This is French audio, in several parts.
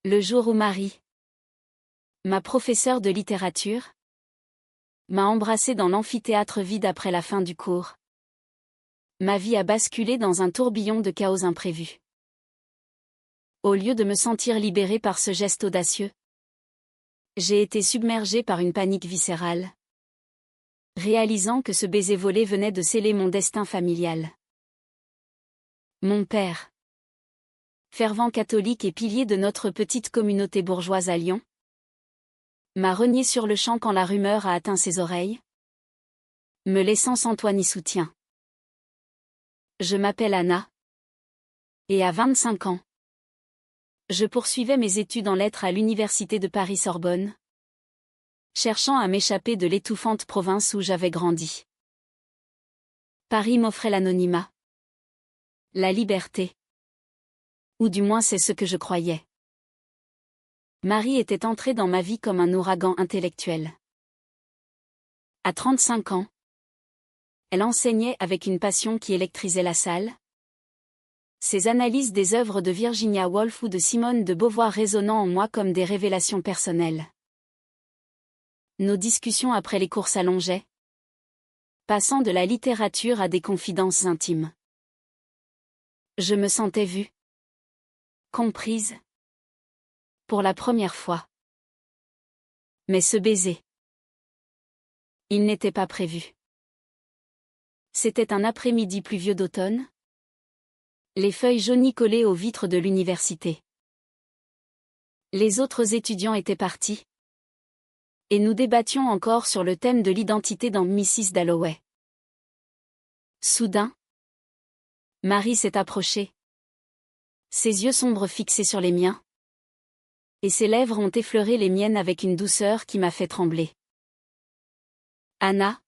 Le jour où Marie, ma professeure de littérature, m'a embrassée dans l'amphithéâtre vide après la fin du cours, ma vie a basculé dans un tourbillon de chaos imprévu. Au lieu de me sentir libérée par ce geste audacieux, j'ai été submergée par une panique viscérale, réalisant que ce baiser volé venait de sceller mon destin familial. Mon père, fervent catholique et pilier de notre petite communauté bourgeoise à Lyon, m'a renié sur le champ quand la rumeur a atteint ses oreilles, me laissant sans toit ni soutien. Je m'appelle Anna, et à 25 ans, je poursuivais mes études en lettres à l'université de Paris-Sorbonne, cherchant à m'échapper de l'étouffante province où j'avais grandi. Paris m'offrait l'anonymat, la liberté, ou du moins c'est ce que je croyais. Marie était entrée dans ma vie comme un ouragan intellectuel. À 35 ans, elle enseignait avec une passion qui électrisait la salle. Ses analyses des œuvres de Virginia Woolf ou de Simone de Beauvoir résonnant en moi comme des révélations personnelles. Nos discussions après les cours s'allongeaient, passant de la littérature à des confidences intimes. Je me sentais vue, comprise, pour la première fois. Mais ce baiser, il n'était pas prévu. C'était un après-midi pluvieux d'automne, les feuilles jaunies collées aux vitres de l'université. Les autres étudiants étaient partis, et nous débattions encore sur le thème de l'identité dans Mrs. Dalloway. Soudain, Marie s'est approchée, ses yeux sombres fixés sur les miens, et ses lèvres ont effleuré les miennes avec une douceur qui m'a fait trembler. Anna,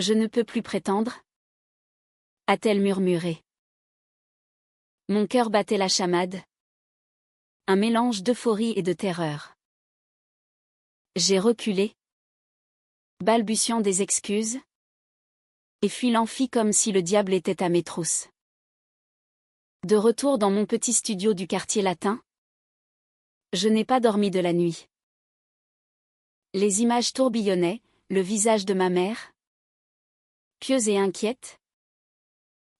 je ne peux plus prétendre, a-t-elle murmuré. Mon cœur battait la chamade, un mélange d'euphorie et de terreur. J'ai reculé, balbutiant des excuses, et fui l'amphi comme si le diable était à mes trousses. De retour dans mon petit studio du quartier latin, je n'ai pas dormi de la nuit. Les images tourbillonnaient, le visage de ma mère, pieuse et inquiète,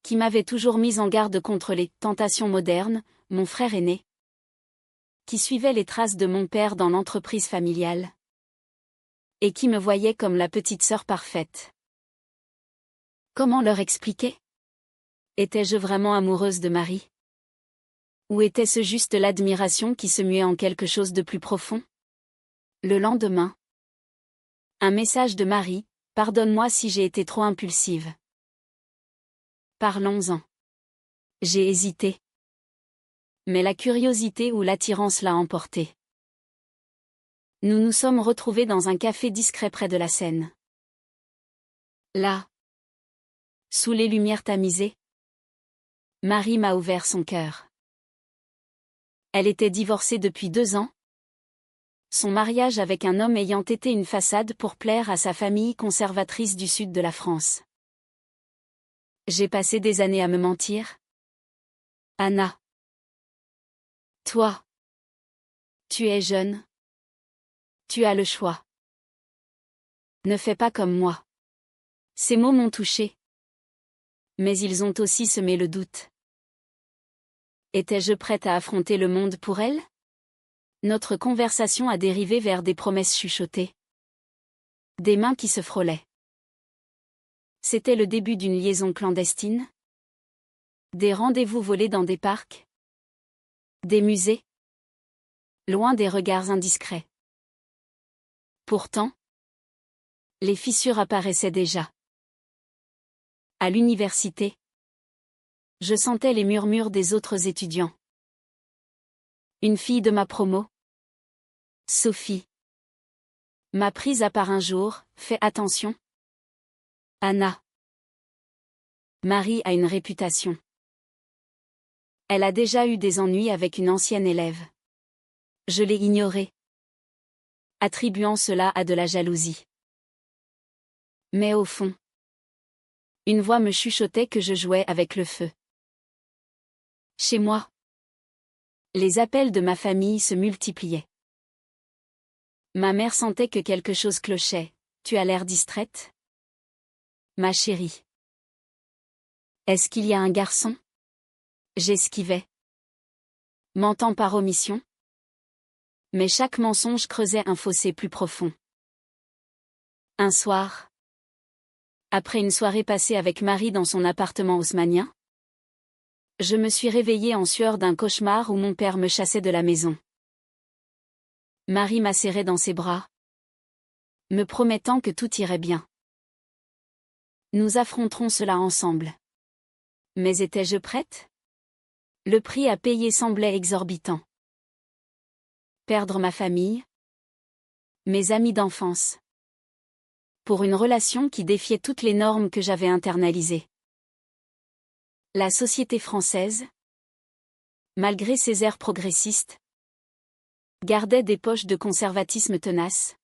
qui m'avait toujours mise en garde contre les tentations modernes, mon frère aîné, qui suivait les traces de mon père dans l'entreprise familiale, et qui me voyait comme la petite sœur parfaite. Comment leur expliquer? Étais-je vraiment amoureuse de Marie? Ou était-ce juste l'admiration qui se muait en quelque chose de plus profond? Le lendemain, un message de Marie: pardonne-moi si j'ai été trop impulsive. Parlons-en. J'ai hésité. Mais la curiosité ou l'attirance l'a emporté. Nous nous sommes retrouvés dans un café discret près de la Seine. Là, sous les lumières tamisées, Marie m'a ouvert son cœur. Elle était divorcée depuis 2 ans. Son mariage avec un homme ayant été une façade pour plaire à sa famille conservatrice du sud de la France. J'ai passé des années à me mentir. Anna. Toi. Tu es jeune. Tu as le choix. Ne fais pas comme moi. Ces mots m'ont touchée. Mais ils ont aussi semé le doute. Étais-je prête à affronter le monde pour elle? Notre conversation a dérivé vers des promesses chuchotées. Des mains qui se frôlaient. C'était le début d'une liaison clandestine? Des rendez-vous volés dans des parcs? Des musées? Loin des regards indiscrets. Pourtant, les fissures apparaissaient déjà. À l'université, je sentais les murmures des autres étudiants. Une fille de ma promo, Sophie, m'a prise à part un jour. Fais attention. Anna. Marie a une réputation. Elle a déjà eu des ennuis avec une ancienne élève. Je l'ai ignorée, attribuant cela à de la jalousie. Mais au fond, une voix me chuchotait que je jouais avec le feu. Chez moi, Les appels de ma famille se multipliaient. Ma mère sentait que quelque chose clochait. Tu as l'air distraite? Ma chérie. Est-ce qu'il y a un garçon? J'esquivais. Mentant par omission? Mais chaque mensonge creusait un fossé plus profond. Un soir, après une soirée passée avec Marie dans son appartement haussmannien, je me suis réveillée en sueur d'un cauchemar où mon père me chassait de la maison. Marie m'a serré dans ses bras, me promettant que tout irait bien. Nous affronterons cela ensemble. Mais étais-je prête? Le prix à payer semblait exorbitant. Perdre ma famille, mes amis d'enfance, pour une relation qui défiait toutes les normes que j'avais internalisées. La société française, malgré ses airs progressistes, gardait des poches de conservatisme tenaces,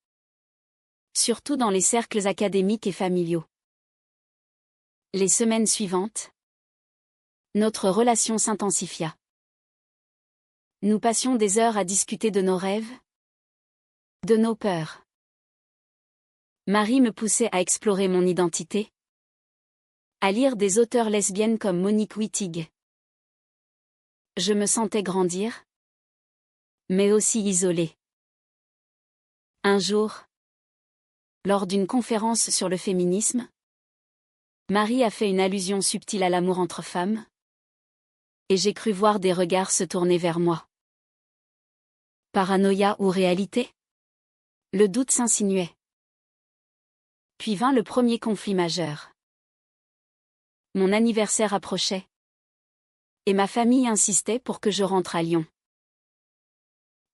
surtout dans les cercles académiques et familiaux. Les semaines suivantes, notre relation s'intensifia. Nous passions des heures à discuter de nos rêves, de nos peurs. Marie me poussait à explorer mon identité, à lire des auteurs lesbiennes comme Monique Wittig. Je me sentais grandir, mais aussi isolée. Un jour, lors d'une conférence sur le féminisme, Marie a fait une allusion subtile à l'amour entre femmes, et j'ai cru voir des regards se tourner vers moi. Paranoïa ou réalité? Le doute s'insinuait. Puis vint le premier conflit majeur. Mon anniversaire approchait, et ma famille insistait pour que je rentre à Lyon.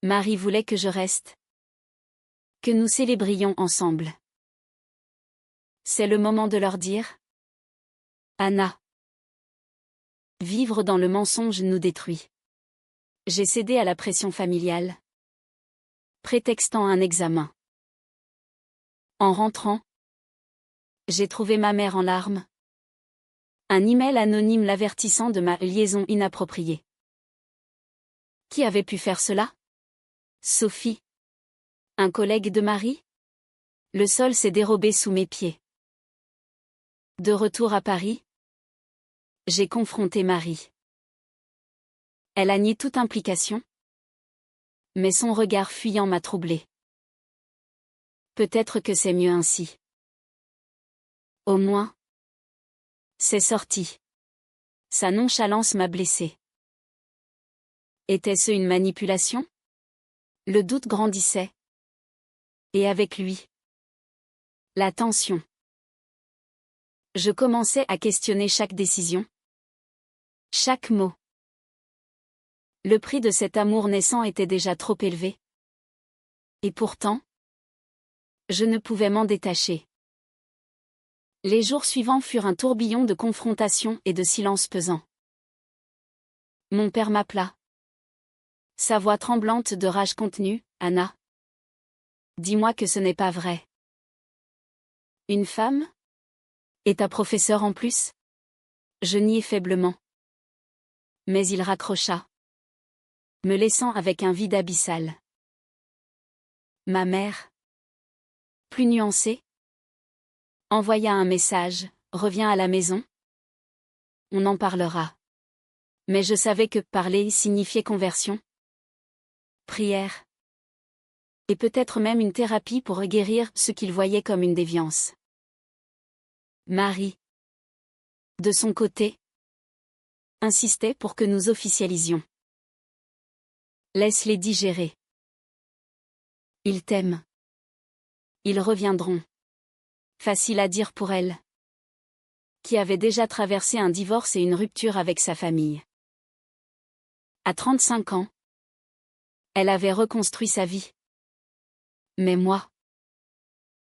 Marie voulait que je reste, que nous célébrions ensemble. C'est le moment de leur dire: Anna, vivre dans le mensonge nous détruit. J'ai cédé à la pression familiale, prétextant un examen. En rentrant, j'ai trouvé ma mère en larmes. Un email anonyme l'avertissant de ma liaison inappropriée. Qui avait pu faire cela? Sophie. Un collègue de Marie? Le sol s'est dérobé sous mes pieds. De retour à Paris, j'ai confronté Marie. Elle a nié toute implication, mais son regard fuyant m'a troublée. Peut-être que c'est mieux ainsi. Au moins, c'est sorti. Sa nonchalance m'a blessée. Était-ce une manipulation? Le doute grandissait. Et avec lui, la tension. Je commençais à questionner chaque décision, chaque mot. Le prix de cet amour naissant était déjà trop élevé. Et pourtant, je ne pouvais m'en détacher. Les jours suivants furent un tourbillon de confrontations et de silence pesant. Mon père m'appela. Sa voix tremblante de rage contenue: Anna, dis-moi que ce n'est pas vrai. Une femme? Et ta professeure en plus? Je niai faiblement. Mais il raccrocha, me laissant avec un vide abyssal. Ma mère, plus nuancée, envoya un message: reviens à la maison. On en parlera. Mais je savais que parler signifiait conversion, prière, et peut-être même une thérapie pour guérir ce qu'il voyait comme une déviance. Marie, de son côté, insistait pour que nous officialisions. Laisse-les digérer. Ils t'aiment. Ils reviendront. Facile à dire pour elle, qui avait déjà traversé un divorce et une rupture avec sa famille. À 35 ans, elle avait reconstruit sa vie. Mais moi,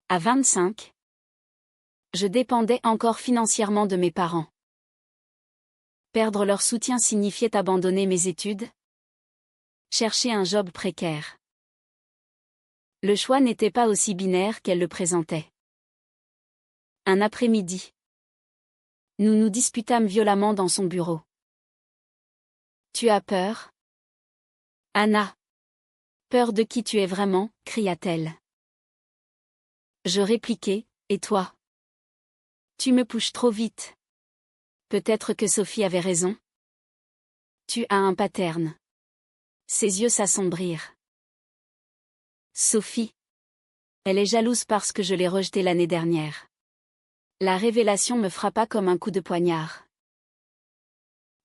à 25, je dépendais encore financièrement de mes parents. Perdre leur soutien signifiait abandonner mes études, chercher un job précaire. Le choix n'était pas aussi binaire qu'elle le présentait. Un après-midi, nous nous disputâmes violemment dans son bureau. Tu as peur? Anna. Peur de qui tu es vraiment, cria-t-elle. Je répliquai, et toi? Tu me pushes trop vite. Peut-être que Sophie avait raison. Tu as un pattern. Ses yeux s'assombrirent. Sophie. Elle est jalouse parce que je l'ai rejetée l'année dernière. La révélation me frappa comme un coup de poignard.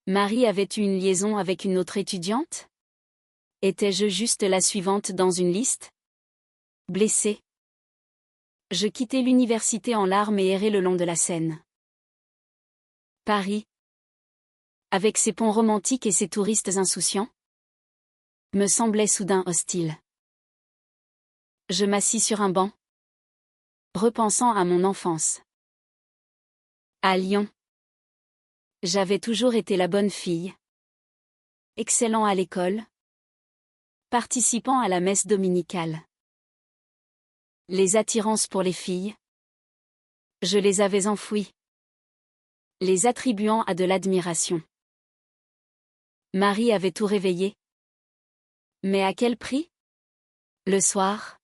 Marie avait eu une liaison avec une autre étudiante? Étais-je juste la suivante dans une liste? Blessée. Je quittai l'université en larmes et errai le long de la Seine. Paris, avec ses ponts romantiques et ses touristes insouciants, me semblait soudain hostile. Je m'assis sur un banc, repensant à mon enfance. À Lyon, j'avais toujours été la bonne fille, excellent à l'école, participant à la messe dominicale. Les attirances pour les filles, je les avais enfouies, les attribuant à de l'admiration. Marie avait tout réveillé. Mais à quel prix? Le soir,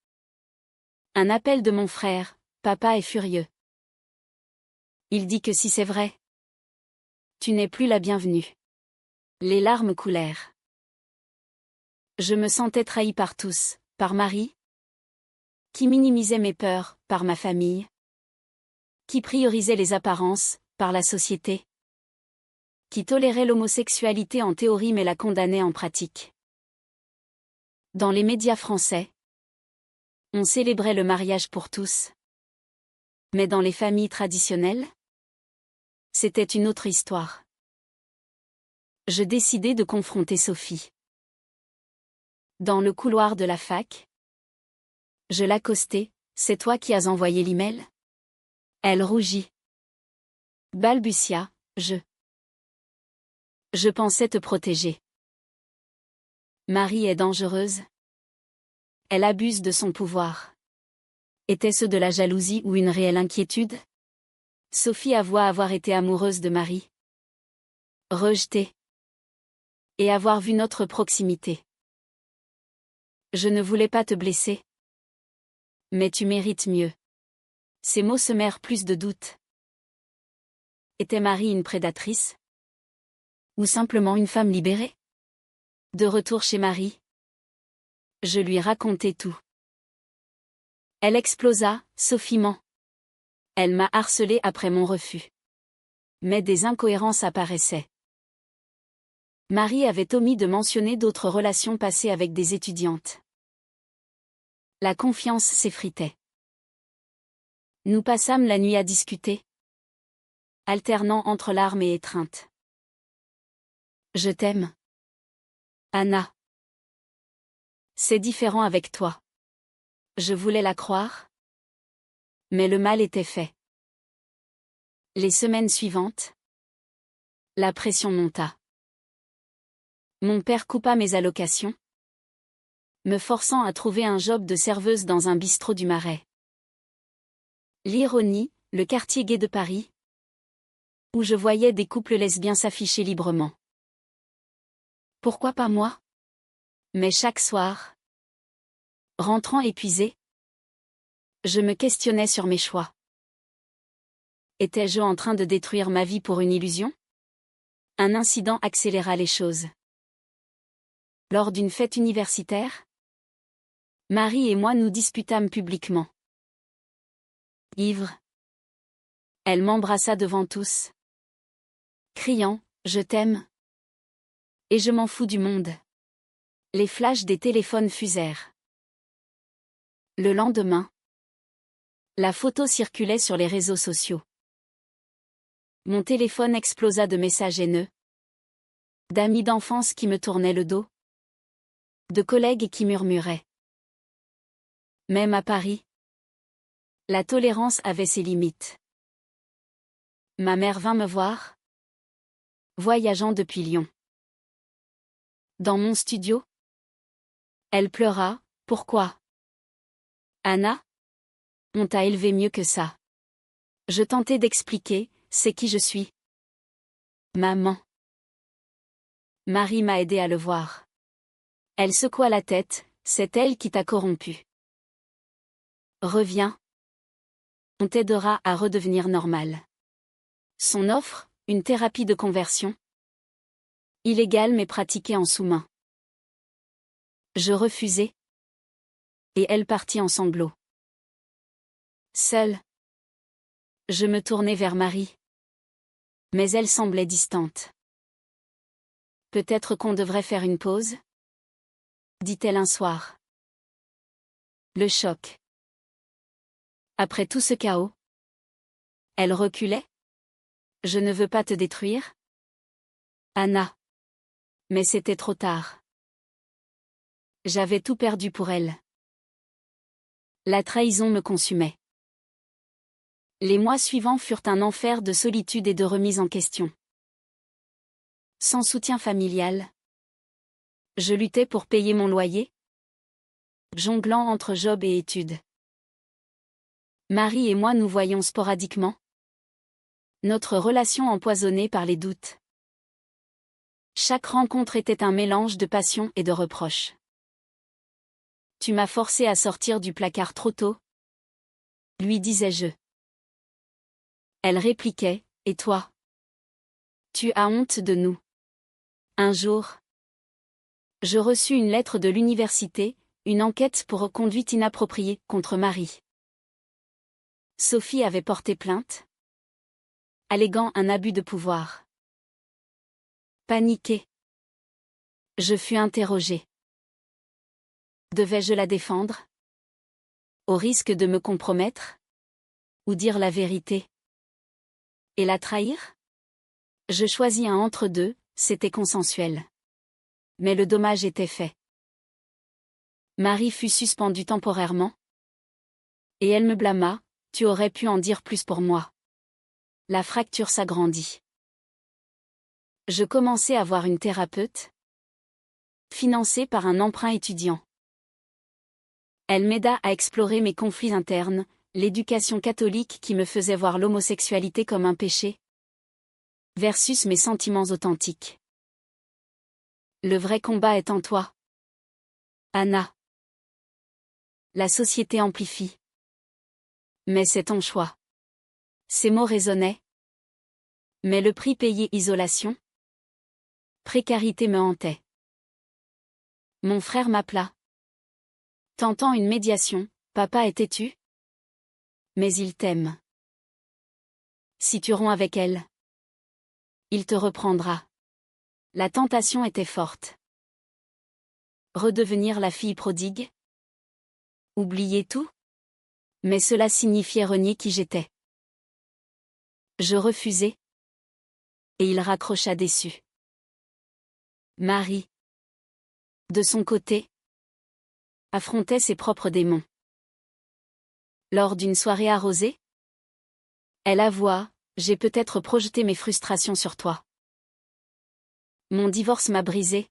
un appel de mon frère, papa est furieux. Il dit que si c'est vrai, tu n'es plus la bienvenue. Les larmes coulèrent. Je me sentais trahie par tous, par Marie, qui minimisait mes peurs, par ma famille, qui priorisait les apparences, par la société, qui tolérait l'homosexualité en théorie mais la condamnait en pratique. Dans les médias français, on célébrait le mariage pour tous. Mais dans les familles traditionnelles, c'était une autre histoire. Je décidai de confronter Sophie. Dans le couloir de la fac, je l'accostai. C'est toi qui as envoyé l'email? Elle rougit. Balbutia, Je pensais te protéger. Marie est dangereuse. Elle abuse de son pouvoir. Était-ce de la jalousie ou une réelle inquiétude? Sophie avoua avoir été amoureuse de Marie. Rejetée. Et avoir vu notre proximité. Je ne voulais pas te blesser. Mais tu mérites mieux. Ces mots semèrent plus de doutes. Était Marie une prédatrice? Ou simplement une femme libérée? De retour chez Marie, je lui racontai tout. Elle explosa, Sophie ment. Elle m'a harcelée après mon refus. Mais des incohérences apparaissaient. Marie avait omis de mentionner d'autres relations passées avec des étudiantes. La confiance s'effritait. Nous passâmes la nuit à discuter, alternant entre larmes et étreinte. Je t'aime. Anna. C'est différent avec toi. Je voulais la croire. Mais le mal était fait. Les semaines suivantes, la pression monta. Mon père coupa mes allocations, me forçant à trouver un job de serveuse dans un bistrot du Marais. L'ironie, le quartier gai de Paris, où je voyais des couples lesbiens s'afficher librement. Pourquoi pas moi? Mais chaque soir, rentrant épuisée, je me questionnais sur mes choix. Étais-je en train de détruire ma vie pour une illusion? Un incident accéléra les choses. Lors d'une fête universitaire, Marie et moi nous disputâmes publiquement. Ivre, elle m'embrassa devant tous, criant « Je t'aime » et « Je m'en fous du monde ». Les flashs des téléphones fusèrent. Le lendemain, la photo circulait sur les réseaux sociaux. Mon téléphone explosa de messages haineux, d'amis d'enfance qui me tournaient le dos, de collègues qui murmuraient. Même à Paris, la tolérance avait ses limites. Ma mère vint me voir, voyageant depuis Lyon. Dans mon studio, elle pleura. Pourquoi? Anna? On t'a élevé mieux que ça. Je tentais d'expliquer, c'est qui je suis. Maman. Marie m'a aidé à le voir. Elle secoua la tête, c'est elle qui t'a corrompu. Reviens. On t'aidera à redevenir normal. Son offre, une thérapie de conversion. Illégale mais pratiquée en sous-main. Je refusai. Et elle partit en sanglots. Seule. Je me tournai vers Marie. Mais elle semblait distante. Peut-être qu'on devrait faire une pause? Dit-elle un soir. Le choc. Après tout ce chaos. Elle reculait? Je ne veux pas te détruire? Anna. Mais c'était trop tard. J'avais tout perdu pour elle. La trahison me consumait. Les mois suivants furent un enfer de solitude et de remise en question. Sans soutien familial. Je luttais pour payer mon loyer, jonglant entre job et études. Marie et moi nous voyions sporadiquement. Notre relation empoisonnée par les doutes. Chaque rencontre était un mélange de passion et de reproches. Tu m'as forcé à sortir du placard trop tôt, lui disais-je. Elle répliquait, et toi? Tu as honte de nous. Un jour, je reçus une lettre de l'université, une enquête pour conduite inappropriée contre Marie. Sophie avait porté plainte, alléguant un abus de pouvoir. Paniqué. Je fus interrogé. Devais-je la défendre? Au risque de me compromettre? Ou dire la vérité? Et la trahir? Je choisis un entre-deux, c'était consensuel. Mais le dommage était fait. Marie fut suspendue temporairement. Et elle me blâma, tu aurais pu en dire plus pour moi. La fracture s'agrandit. Je commençai à voir une thérapeute, financée par un emprunt étudiant. Elle m'aida à explorer mes conflits internes, l'éducation catholique qui me faisait voir l'homosexualité comme un péché, versus mes sentiments authentiques. Le vrai combat est en toi, Anna. La société amplifie. Mais c'est ton choix. Ces mots résonnaient. Mais le prix payé isolation. Précarité me hantait. Mon frère m'appela. Tentant une médiation, papa est têtu. Mais il t'aime. Si tu romps avec elle, il te reprendra. La tentation était forte. Redevenir la fille prodigue? Oublier tout? Mais cela signifiait renier qui j'étais. Je refusai. Et il raccrocha déçu. Marie, de son côté, affrontait ses propres démons. Lors d'une soirée arrosée, elle avoua, j'ai peut-être projeté mes frustrations sur toi. Mon divorce m'a brisé.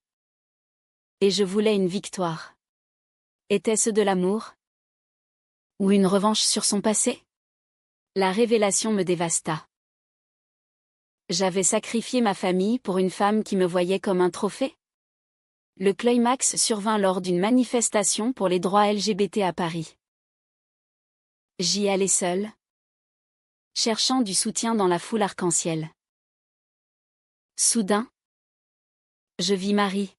Et je voulais une victoire. Était-ce de l'amour? Ou une revanche sur son passé? La révélation me dévasta. J'avais sacrifié ma famille pour une femme qui me voyait comme un trophée? Le climax survint lors d'une manifestation pour les droits LGBT à Paris. J'y allais seule, cherchant du soutien dans la foule arc-en-ciel. Soudain, je vis Marie,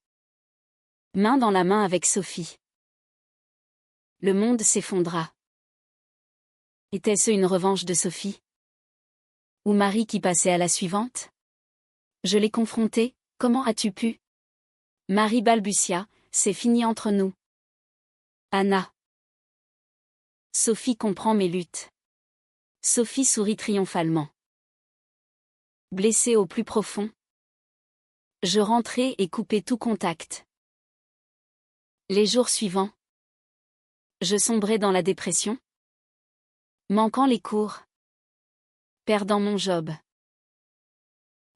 main dans la main avec Sophie. Le monde s'effondra. Était-ce une revanche de Sophie? Ou Marie qui passait à la suivante? Je l'ai confrontée, comment as-tu pu? Marie balbutia, c'est fini entre nous. Anna. Sophie comprend mes luttes. Sophie sourit triomphalement. Blessée au plus profond. Je rentrai et coupai tout contact. Les jours suivants. Je sombrai dans la dépression. Manquant les cours. Perdant mon job.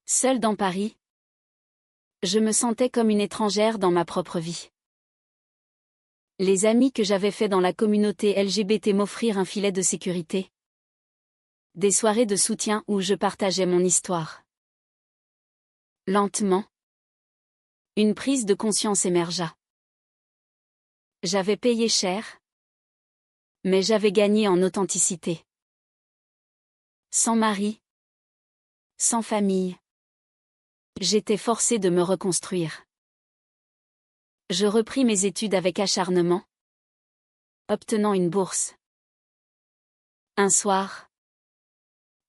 Seule dans Paris. Je me sentais comme une étrangère dans ma propre vie. Les amis que j'avais faits dans la communauté LGBT m'offrirent un filet de sécurité. Des soirées de soutien où je partageais mon histoire. Lentement, une prise de conscience émergea. J'avais payé cher, mais j'avais gagné en authenticité. Sans mari, sans famille, j'étais forcée de me reconstruire. Je repris mes études avec acharnement, obtenant une bourse. Un soir,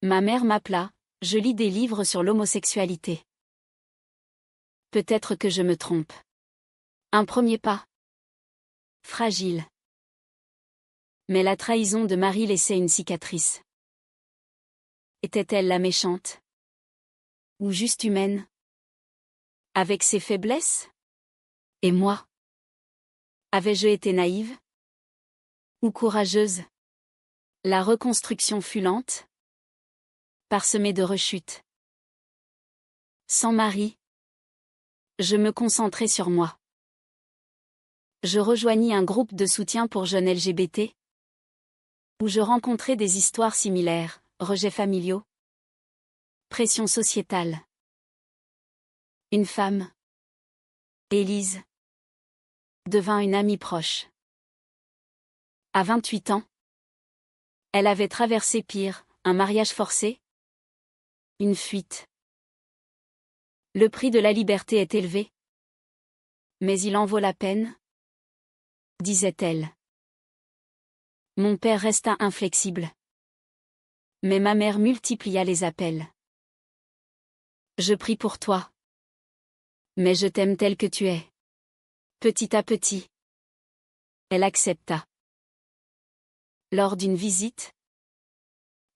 ma mère m'appela, je lis des livres sur l'homosexualité. Peut-être que je me trompe. Un premier pas. Fragile. Mais la trahison de Marie laissait une cicatrice. Était-elle la méchante? Ou juste humaine? Avec ses faiblesses? Et moi? Avais-je été naïve? Ou courageuse? La reconstruction fut lente, parsemée de rechutes. Sans Marie, je me concentrais sur moi. Je rejoignis un groupe de soutien pour jeunes LGBT, où je rencontrais des histoires similaires, rejets familiaux, pression sociétale. Une femme, Élise, devint une amie proche. À 28 ans, elle avait traversé pire, un mariage forcé, une fuite. Le prix de la liberté est élevé, mais il en vaut la peine, disait-elle. Mon père resta inflexible. Mais ma mère multiplia les appels. Je prie pour toi. Mais je t'aime tel que tu es. Petit à petit. Elle accepta. Lors d'une visite,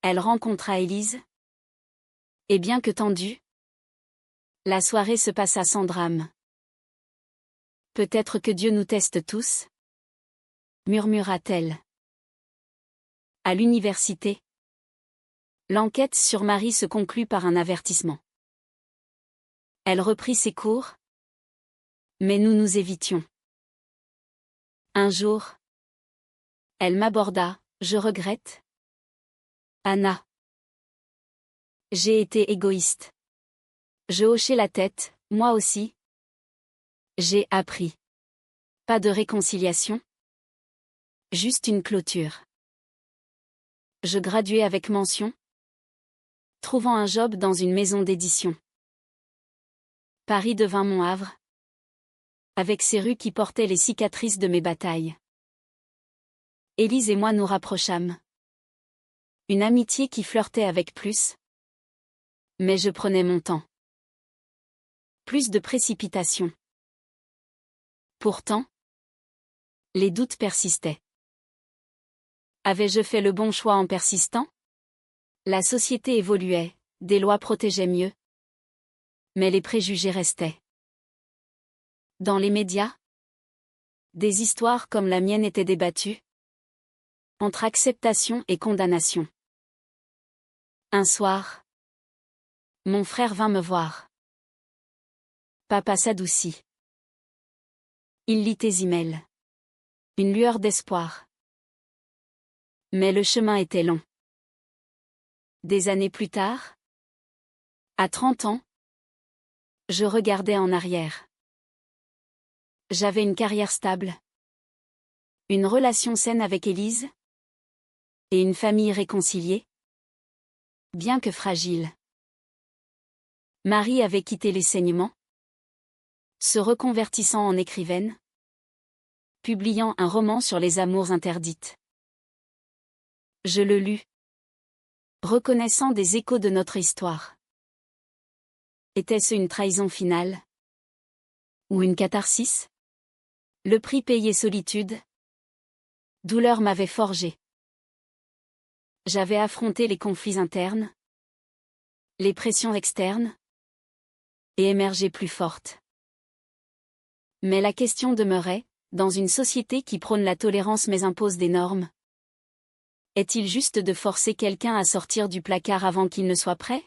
elle rencontra Élise. Et bien que tendue, la soirée se passa sans drame. Peut-être que Dieu nous teste tous, murmura-t-elle. À l'université, l'enquête sur Marie se conclut par un avertissement. Elle reprit ses cours, mais nous nous évitions. Un jour, elle m'aborda, je regrette. Anna. J'ai été égoïste. Je hochai la tête, moi aussi. J'ai appris. Pas de réconciliation. Juste une clôture. Je graduai avec mention, trouvant un job dans une maison d'édition. Paris devint mon havre, avec ses rues qui portaient les cicatrices de mes batailles. Élise et moi nous rapprochâmes. Une amitié qui flirtait avec plus. Mais je prenais mon temps. Plus de précipitation. Pourtant, les doutes persistaient. Avais-je fait le bon choix en persistant? La société évoluait, des lois protégeaient mieux. Mais les préjugés restaient. Dans les médias, des histoires comme la mienne étaient débattues, entre acceptation et condamnation. Un soir, mon frère vint me voir. Papa s'adoucit. Il lit tes emails. Une lueur d'espoir. Mais le chemin était long. Des années plus tard, à 30 ans, je regardais en arrière. J'avais une carrière stable, une relation saine avec Élise, et une famille réconciliée, bien que fragile. Marie avait quitté l'enseignement, se reconvertissant en écrivaine, publiant un roman sur les amours interdites. Je le lus, reconnaissant des échos de notre histoire. Était-ce une trahison finale? Ou une catharsis? Le prix payé solitude. Douleur m'avait forgé. J'avais affronté les conflits internes, les pressions externes, et émergé plus forte. Mais la question demeurait, dans une société qui prône la tolérance mais impose des normes. Est-il juste de forcer quelqu'un à sortir du placard avant qu'il ne soit prêt?